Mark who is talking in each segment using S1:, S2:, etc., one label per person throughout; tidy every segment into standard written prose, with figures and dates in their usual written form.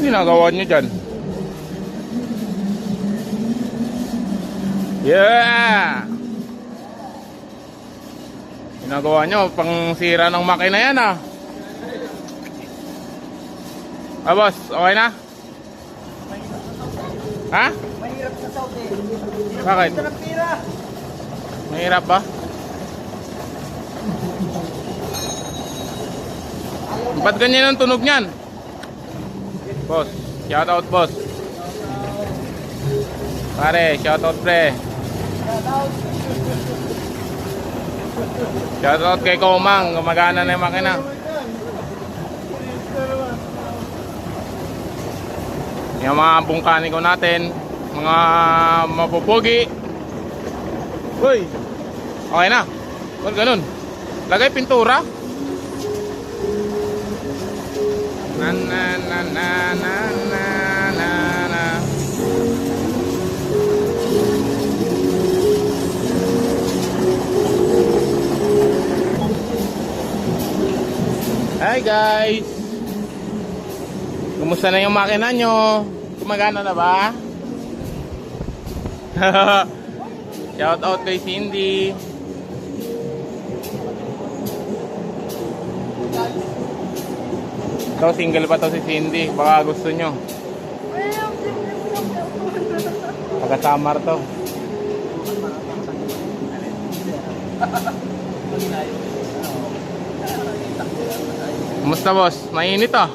S1: Ginagawa niyo dyan? Yeah! Ginagawa niyo pang sira ng makina yan ah. Ah boss, okay na? Ha?
S2: Mahirap sa Saudi.
S1: Bakit? Mahirap ba? Ba't ganyan ang tunog niyan? Boss, shout out boss. Pare, shout out pre. Shout out kay Komang, gumagana na yung makina. Yung mga bungkaniko natin, mga mapupugi. Uy, okay na. Ba't ganun? Lagay pintura. Na na na na na na na na. Hi guys. Kumusta na yung makina nyo? Gumagana na ba? Shout out kay Cindy. Ito, single pa to si Cindy. Baka gusto nyo. Taga-Samar to. Kumusta boss? Mainit ah.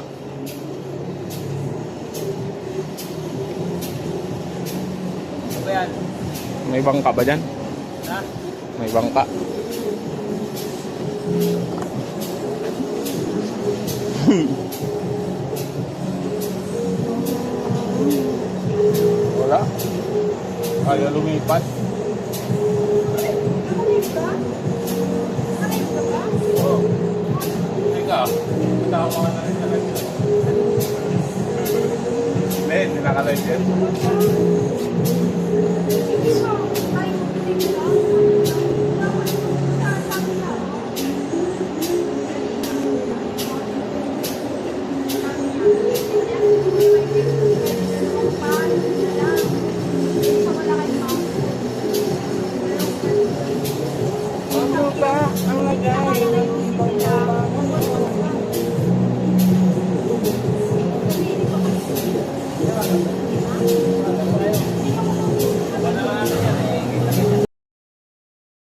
S1: May bangka ba dyan?
S2: Ha?
S1: May bangka. Wala. Kaya lumipat. Oo. Teka. Tama ka na rin talaga. Ben, nilakalive yan.